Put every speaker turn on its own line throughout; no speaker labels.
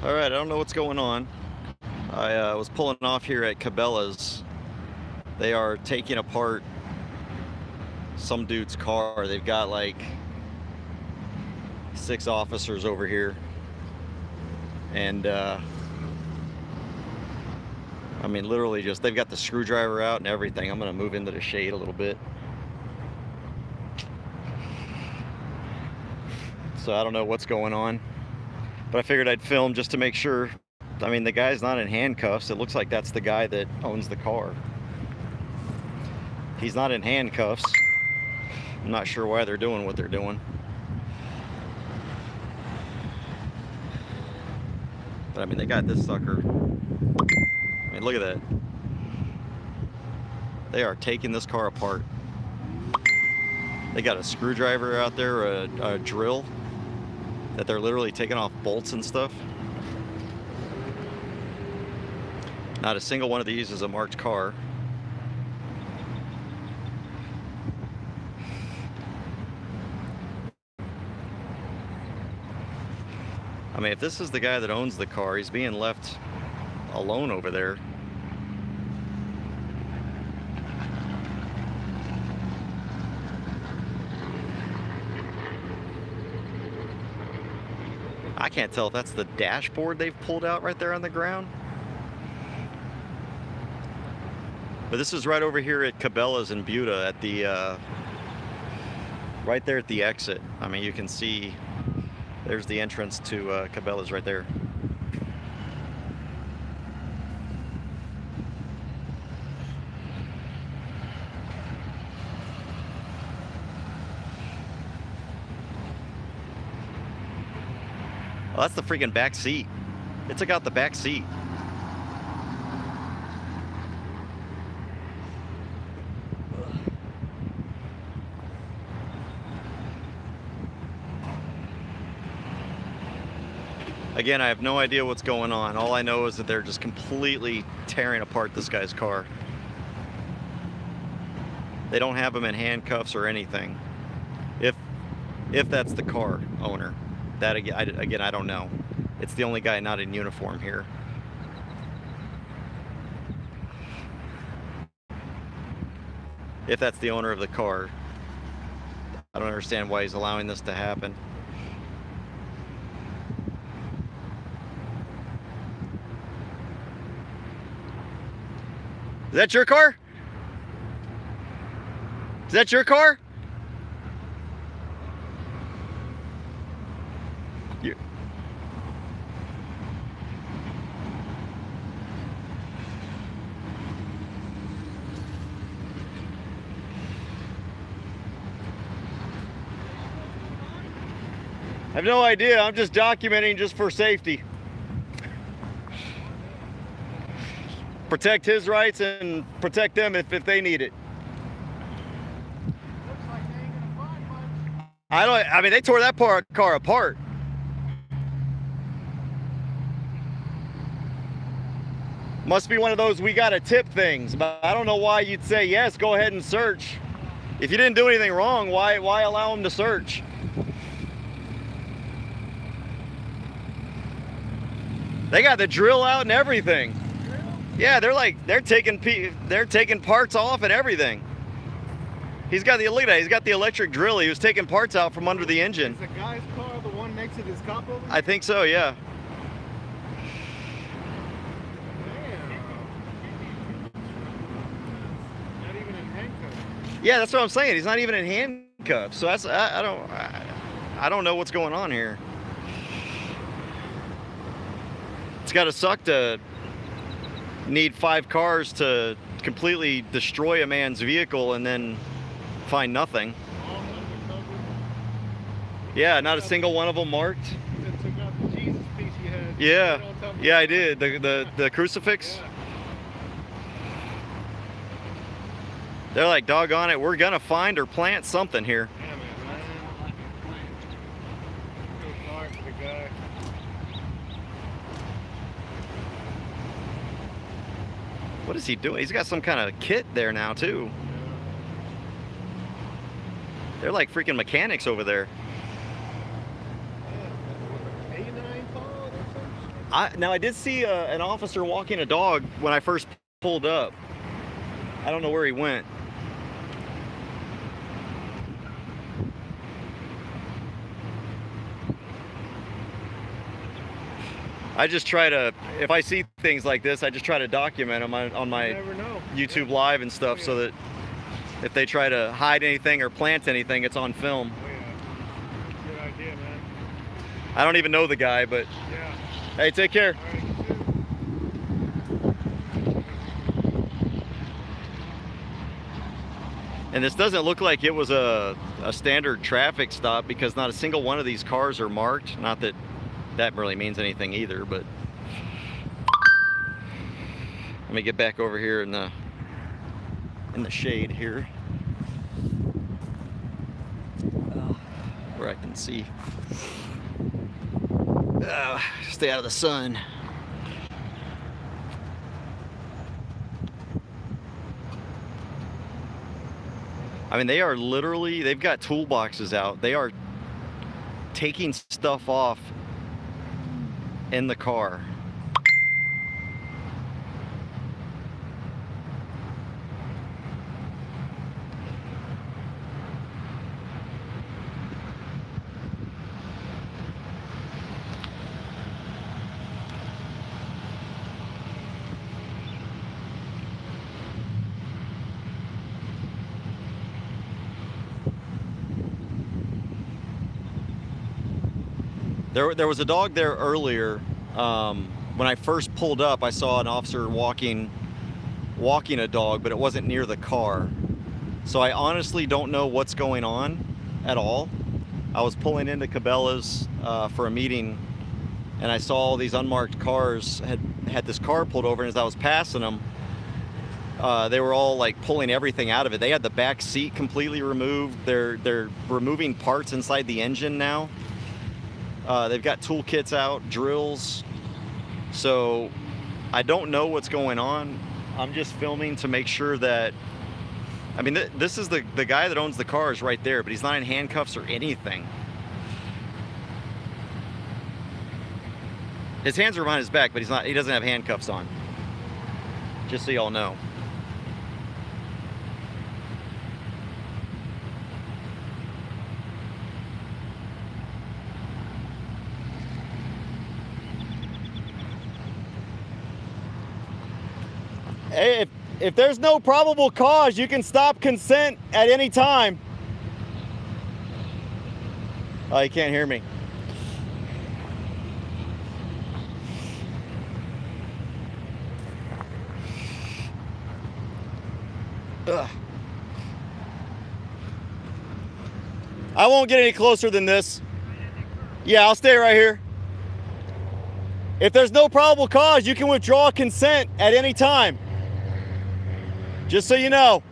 All right, I don't know what's going on. I was pulling off here at Cabela's. They are taking apart some dude's car. They've got like 6 officers over here. And I mean, literally just, they've got the screwdriver out and everything. I'm gonna move into the shade a little bit. So I don't know what's going on, but I figured I'd film just to make sure. I mean, the guy's not in handcuffs. It looks like that's the guy that owns the car. He's not in handcuffs. I'm not sure why they're doing what they're doing. But I mean, they got this sucker. I mean, look at that. They are taking this car apart. They got a screwdriver out there, a drill, that they're literally taking off bolts and stuff. Not a single one of these is a marked car. I mean, if this is the guy that owns the car, he's being left alone over there. I can't tell if that's the dashboard they've pulled out right there on the ground. But this is right over here at Cabela's in Buda at the, right there at the exit. I mean, you can see there's the entrance to Cabela's right there. Oh, that's the freaking back seat. It took out the back seat. Again, I have no idea what's going on. All I know is that they're just completely tearing apart this guy's car. They don't have him in handcuffs or anything. If that's the car owner. That again, I don't know. It's the only guy not in uniform here. If that's the owner of the car, I don't understand why he's allowing this to happen. Is that your car? Is that your car? I have no idea. I'm just documenting just for safety. Protect his rights and protect them if they need it.
Looks like they ain't gonna find much.
I mean, they tore that car apart. Must be one of those we gotta tip things, but I don't know why you'd say yes, go ahead and search. If you didn't do anything wrong, why allow them to search? They got the drill out and everything. Yeah, they're taking parts off and everything. He's got the, look at that, he's got the electric drill. He was taking parts out from under the engine.
Is the guy's car the one next to this cop over?
I think so, yeah.
Not even in handcuffs.
Yeah, that's what I'm saying. He's not even in handcuffs. So that's I don't know what's going on here. It's got to suck to need 5 cars to completely destroy a man's vehicle and then find nothing. Yeah, not a single one of them marked.
You took out the Jesus piece you had.
Yeah, yeah, I did. The crucifix.
Yeah.
They're like, doggone it, we're gonna find or plant something here.
Damn it, man. Feel sorry for the guy.
What is he doing? He's got some kind of kit there now too. They're like freaking mechanics over there.
Canine pod or something?
Now I did see an officer walking a dog when I first pulled up. I don't know where he went. I just try to, if I see things like this, I just try to document them on my YouTube Live and stuff, so that if they try to hide anything or plant anything, it's on film.
Oh, yeah. Good idea, man.
I don't even know the guy, but
Yeah.
hey, take care.
All right, you too.
And this doesn't look like it was a standard traffic stop, because not a single one of these cars are marked. Not that that really means anything either, but let me get back over here in the shade here, where I can see. Stay out of the sun. I mean, they are literally, they've got toolboxes out. They are taking stuff off in the car. There was a dog there earlier. When I first pulled up, I saw an officer walking a dog, but it wasn't near the car. So I honestly don't know what's going on at all. I was pulling into Cabela's for a meeting, and I saw all these unmarked cars had this car pulled over, and as I was passing them, they were all like pulling everything out of it. They had the back seat completely removed. They're removing parts inside the engine now. They've got toolkits out, drills. So I don't know what's going on. I'm just filming to make sure that, I mean, this is the guy that owns the cars right there, but he's not in handcuffs or anything. His hands are behind his back, but he doesn't have handcuffs on. Just so y'all know. Hey, if there's no probable cause, you can stop consent at any time. Oh, you can't hear me. Ugh. I won't get any closer than this. Yeah, I'll stay right here. If there's no probable cause, you can withdraw consent at any time. Just so you know.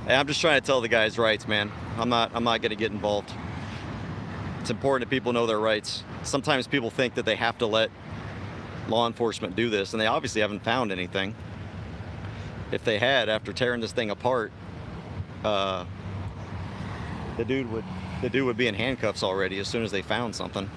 Hey, I'm just trying to tell the guys rights, man. I'm not gonna get involved. It's important that people know their rights. Sometimes people think that they have to let law enforcement do this, and they obviously haven't found anything. If they had, after tearing this thing apart, the dude would be in handcuffs already as soon as they found something.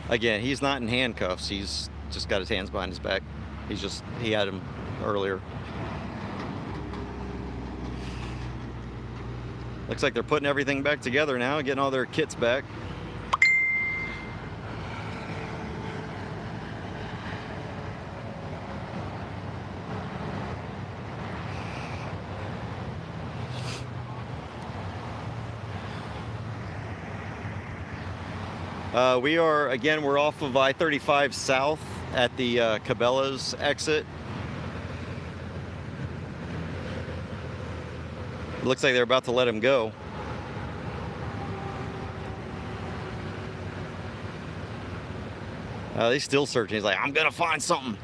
Again, he's not in handcuffs. He's just got his hands behind his back. He had them earlier. Looks like they're putting everything back together now, getting all their kits back. We're off of I-35 South at the Cabela's exit. Looks like they're about to let him go. He's still searching. He's like, I'm gonna find something.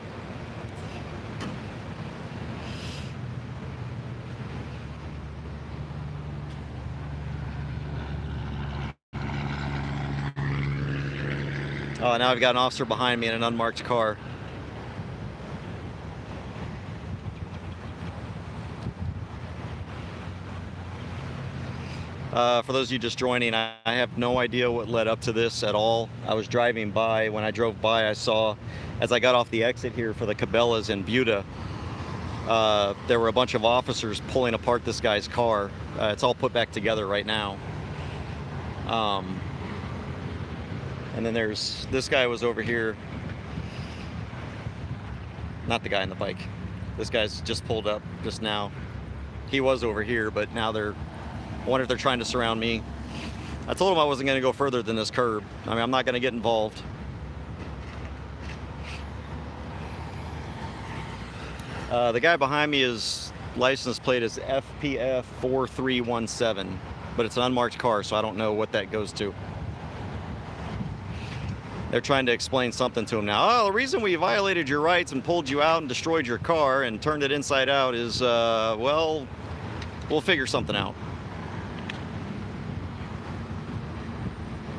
Oh, now I've got an officer behind me in an unmarked car. For those of you just joining, I have no idea what led up to this at all. I was driving by. When I drove by, I saw, as I got off the exit here for the Cabela's in Buda, there were a bunch of officers pulling apart this guy's car. It's all put back together right now. And then there's, this guy was over here. Not the guy on the bike. This guy's just pulled up just now. He was over here, but now they're, I wonder if they're trying to surround me. I told him I wasn't going to go further than this curb. I mean, I'm not going to get involved. The guy behind me, his license plate is FPF 4317, but it's an unmarked car, so I don't know what that goes to. They're trying to explain something to him now. Oh, the reason we violated your rights and pulled you out and destroyed your car and turned it inside out is, well, we'll figure something out.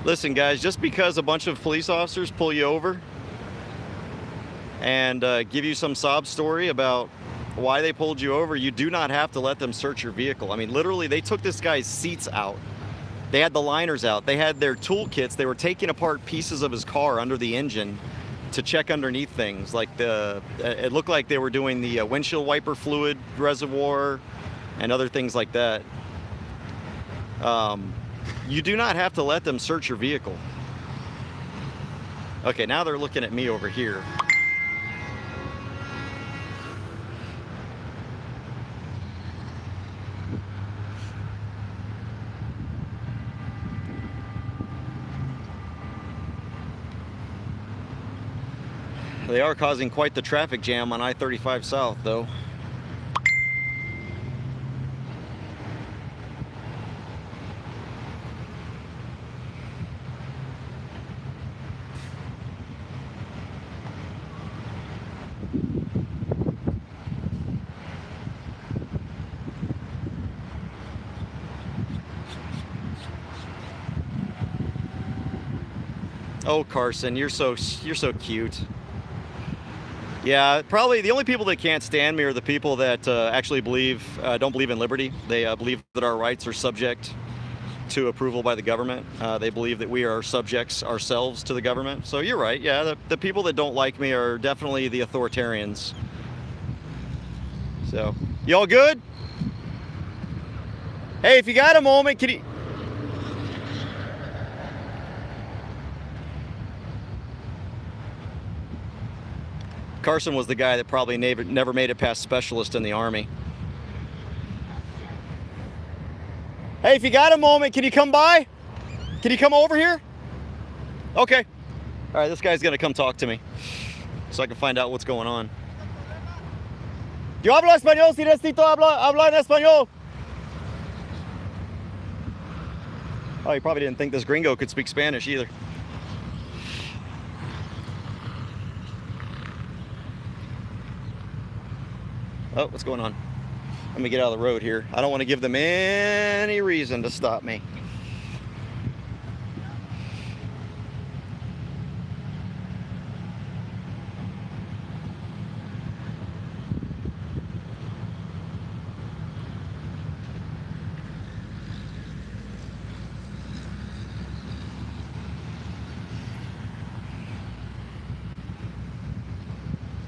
Listen, guys, just because a bunch of police officers pull you over and give you some sob story about why they pulled you over, you do not have to let them search your vehicle. I mean, literally, they took this guy's seats out. They had the liners out. They had their toolkits. They were taking apart pieces of his car under the engine to check underneath things. Like it looked like they were doing the windshield wiper fluid reservoir and other things like that. You do not have to let them search your vehicle. Okay, now they're looking at me over here. They are causing quite the traffic jam on I-35 South, though. Oh, Carson, you're so cute. Yeah, probably the only people that can't stand me are the people that actually don't believe in liberty. They believe that our rights are subject to approval by the government. They believe that we are subjects ourselves to the government. So you're right. Yeah, the people that don't like me are definitely the authoritarians. So, y'all good? Hey, if you got a moment, can you... Carson was the guy that probably never made it past specialist in the Army. Hey, if you got a moment, can you come by? Can you come over here? Okay. All right, this guy's gonna come talk to me so I can find out what's going on. Yo hablo español, si necesito hablar en español. Oh, he probably didn't think this gringo could speak Spanish either. Oh, what's going on? Let me get out of the road here. I don't want to give them any reason to stop me.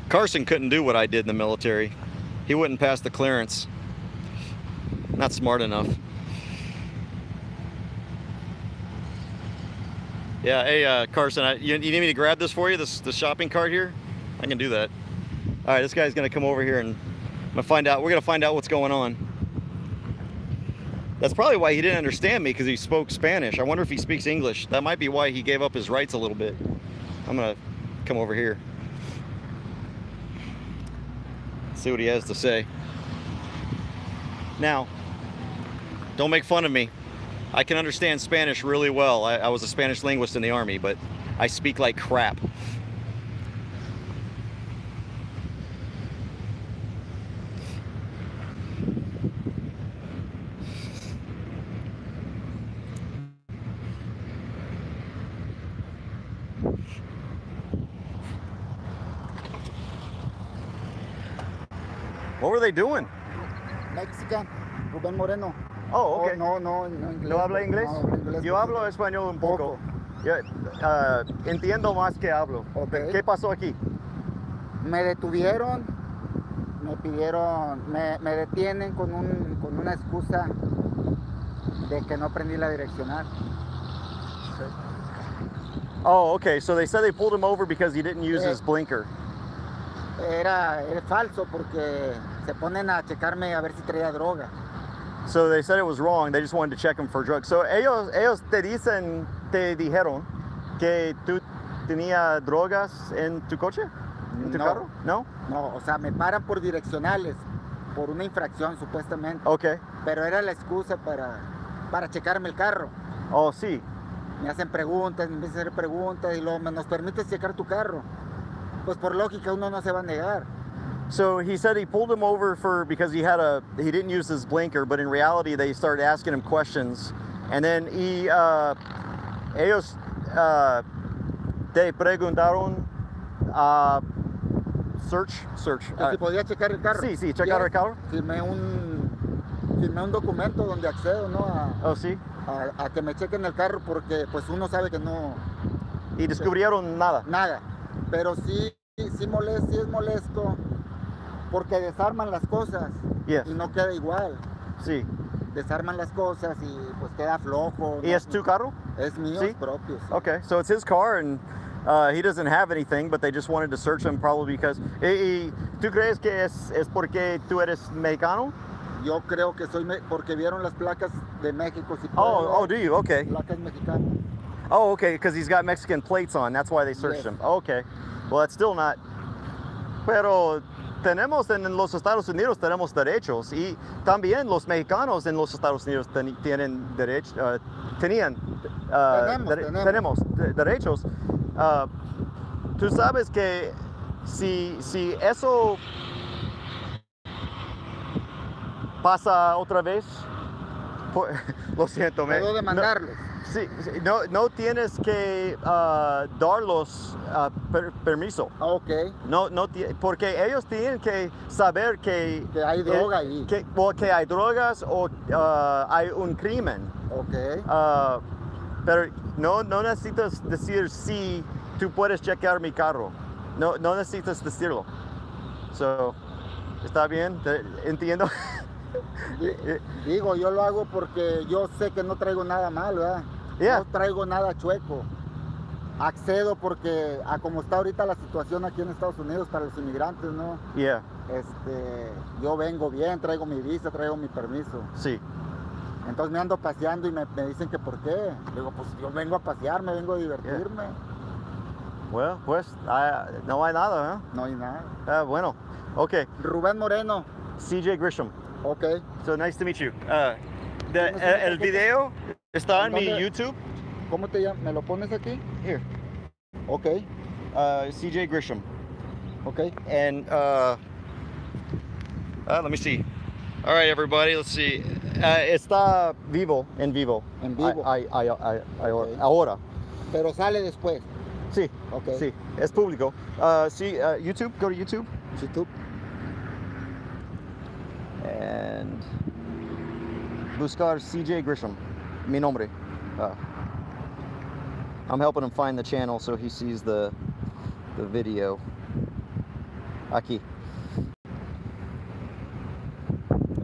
Carson couldn't do what I did in the military. He wouldn't pass the clearance. Not smart enough. Yeah, hey, Carson, you need me to grab this for you, the shopping cart here? I can do that. All right, this guy's gonna come over here and we're gonna find out what's going on. That's probably why he didn't understand me, because he spoke Spanish. I wonder if he speaks English. That might be why he gave up his rights a little bit. I'm gonna come over here. See what he has to say. Now, don't make fun of me. I can understand Spanish really well. I was a Spanish linguist in the Army, but I speak like crap. What were they doing?
Mexican, Rubén Moreno.
Oh, okay.
Oh, no inglés.
¿No habla inglés?
No, inglés
Yo hablo español un poco. Yo, entiendo más que hablo.
Okay.
¿Qué pasó aquí?
Me detuvieron, me pidieron, me detienen con una excusa de que no prendí la direccional.
Oh, okay. So they said they pulled him over because he didn't use his blinker.
Era falso porque se ponen a checarme a ver si traía droga.
So they said it was wrong. They just wanted to check him for drugs. So ellos te dijeron que tú tenías drogas en tu coche, en tu carro? No.
No, o sea, me paran por direccionales, por una infracción supuestamente.
Okay.
Pero era la excusa para checarme el carro.
Oh, sí.
Me hacen preguntas, me empiezan a hacer preguntas y luego nos permites checar tu carro. Pues por lógica uno no se va a negar.
So he said he pulled him over because he didn't use his blinker, but in reality they started asking him questions, and then ellos te preguntaron search.
Que si podía checar el carro.
Sí, checar el carro.
Firmé un documento donde accedo, ¿no? A que me chequen el carro porque pues uno sabe que no.
Y descubrieron nada.
Nada, pero sí es molesto. Porque desarman las cosas y no queda igual.
Sí.
Desarman las cosas y pues queda flojo.
¿Y es tu carro?
Es mío,
¿Sí?
propio. Sí.
Okay, so it's his car and he doesn't have anything, but they just wanted to search him probably because... ¿Y tú crees que es porque tú eres mexicano?
Yo creo que porque vieron las placas de México. Si
do you? Okay.
Placas mexicanas.
Oh, okay, because he's got Mexican plates on. That's why they searched him. Okay. Well, that's still not... Pero... Tenemos en los Estados Unidos tenemos derechos y también los mexicanos en los Estados Unidos tenían derechos. Tenemos derechos. Tú sabes que si eso pasa otra vez, lo siento.
¿Puedo demandarlos?
Sí, no tienes que darlos permiso.
Okay.
No, porque ellos tienen que saber que
hay droga ahí.
Que hay drogas o hay un crimen.
Okay.
Pero no necesitas decir sí, tú puedes chequear mi carro. No necesitas decirlo. So, ¿está bien? Entiendo.
Digo, yo lo hago porque yo sé que no traigo nada mal, ¿verdad?
Yeah.
No traigo nada chueco. Accedo porque a como está ahorita la situación aquí en Estados Unidos para los inmigrantes, ¿no?
Yeah.
Yo vengo bien, traigo mi visa, traigo mi permiso.
Sí.
Entonces me ando paseando y me dicen que por qué. Digo, pues yo vengo a pasearme, vengo a divertirme.
Yeah. Well, pues no hay nada, ¿eh?
No hay nada.
Bueno, okay.
Rubén Moreno.
CJ Grisham.
Okay.
So nice to meet you. El video está en mi YouTube.
¿Cómo te llamas? ¿Me lo pones aquí?
Here.
Okay.
CJ Grisham.
Okay.
And let me see. All right, everybody, let's see. Está en vivo.
En vivo.
Okay. Ahora.
Pero sale después.
Sí.
Okay.
Sí, es público. Sí, YouTube, go to YouTube.
YouTube.
And buscar CJ Grisham, mi nombre. I'm helping him find the channel so he sees the video. Aquí.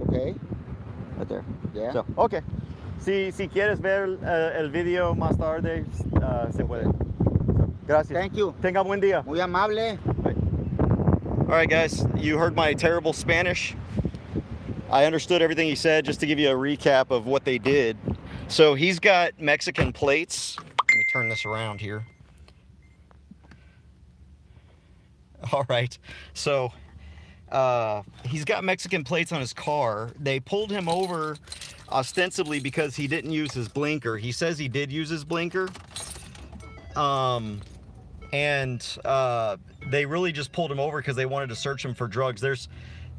Okay.
Right there.
Yeah.
So, okay. Si quieres ver el video más tarde, se puede. So, gracias.
Thank you.
Tenga buen día.
Muy amable.
All right, guys. You heard my terrible Spanish. I understood everything he said. Just to give you a recap of what they did. So he's got Mexican plates. Let me turn this around here. All right. So he's got Mexican plates on his car. They pulled him over ostensibly because he didn't use his blinker. He says he did use his blinker. They really just pulled him over because they wanted to search him for drugs.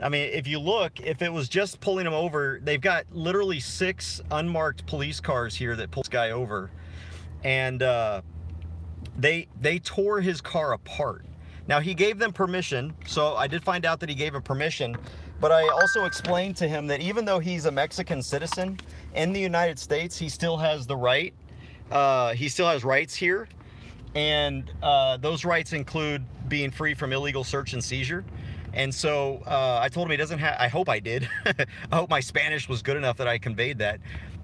I mean, if you look, if it was just pulling him over, they've got literally 6 unmarked police cars here that pull this guy over. And they tore his car apart. Now, he gave them permission, so I did find out that he gave him permission, But I also explained to him that even though he's a Mexican citizen in the United States, he still has the right. He still has rights here. And those rights include being free from illegal search and seizure. And so I told him he doesn't have, I hope I did. I hope my Spanish was good enough that I conveyed that.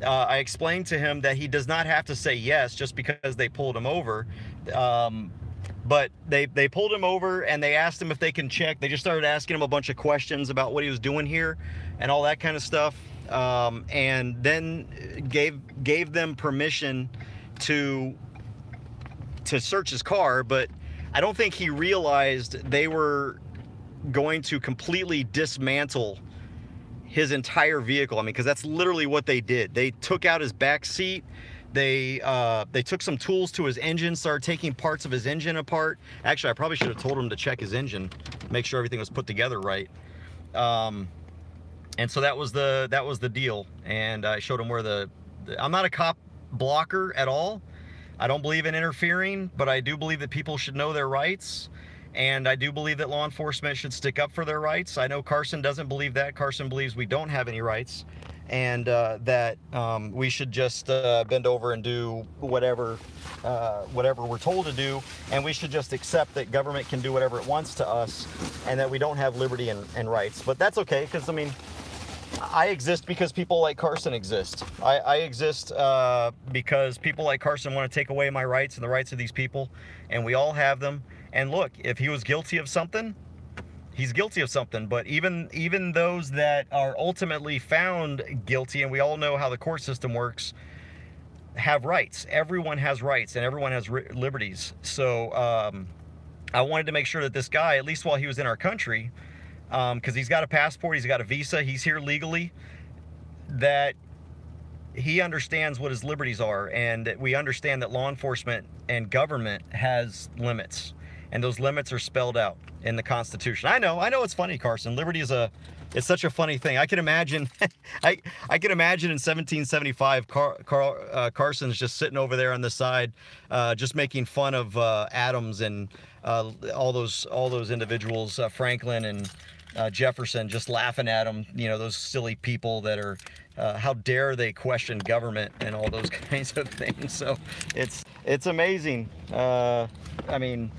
I explained to him that he does not have to say yes just because they pulled him over. But they pulled him over and they asked him if they can check. They just started asking him a bunch of questions about what he was doing here and all that kind of stuff. And then gave them permission to search his car, but I don't think he realized they were going to completely dismantle his entire vehicle. I mean, because that's literally what they did. They took out his back seat. They took some tools to his engine, started taking parts of his engine apart. Actually, I probably should have told him to check his engine, make sure everything was put together right. And so that was the deal. And I showed him where I'm not a cop blocker at all. I don't believe in interfering, but I do believe that people should know their rights. And I do believe that law enforcement should stick up for their rights. I know Carson doesn't believe that. Carson believes we don't have any rights, and that we should just bend over and do whatever we're told to do, and we should just accept that government can do whatever it wants to us, and that we don't have liberty and rights. But that's okay, because I mean, I exist because people like Carson exist. I exist because people like Carson want to take away my rights and the rights of these people, and we all have them. And look, if he was guilty of something, he's guilty of something. But even those that are ultimately found guilty, and we all know how the court system works, have rights. Everyone has rights, and everyone has liberties. So I wanted to make sure that this guy, at least while he was in our country, because he's got a passport, he's got a visa, he's here legally, that he understands what his liberties are, and that we understand that law enforcement and government has limits, and those limits are spelled out in the Constitution. I know it's funny, Carson. Liberty is it's such a funny thing. I can imagine, I can imagine in 1775, Carson's just sitting over there on the side, just making fun of Adams and all those individuals, Franklin and Jefferson, just laughing at them, you know, those silly people that are, how dare they question government and all those kinds of things. So it's amazing. I mean,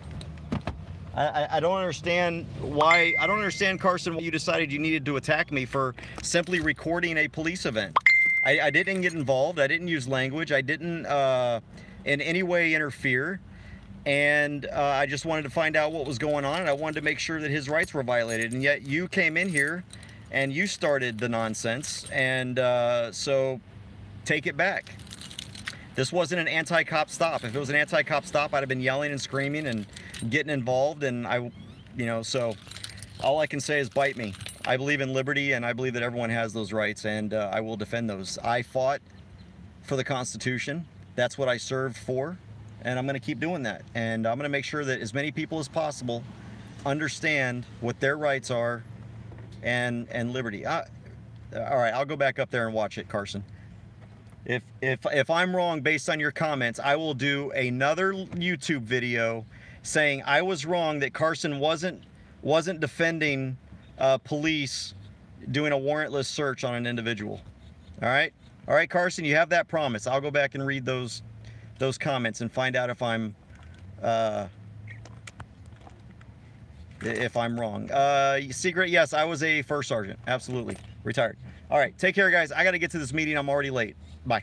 I don't understand why, I don't understand, Carson, why you decided you needed to attack me for simply recording a police event. I didn't get involved. I didn't use language. I didn't in any way interfere. And I just wanted to find out what was going on, and I wanted to make sure that his rights were violated. And yet you came in here and you started the nonsense, and so take it back. This wasn't an anti-cop stop. If it was an anti-cop stop, I'd have been yelling and screaming and getting involved, and so all I can say is bite me. I believe in liberty, and I believe that everyone has those rights, and I will defend those. I fought for the Constitution. That's what I served for. And I'm going to keep doing that. And I'm going to make sure that as many people as possible understand what their rights are and liberty. All right, I'll go back up there and watch it, Carson. If I'm wrong based on your comments, I will do another YouTube video saying I was wrong, that Carson wasn't defending police doing a warrantless search on an individual. All right, Carson, you have that promise. I'll go back and read those comments and find out if I'm wrong. Secret, yes, I was a first sergeant, absolutely, retired. All right, take care, guys. I got to get to this meeting. I'm already late. Bye.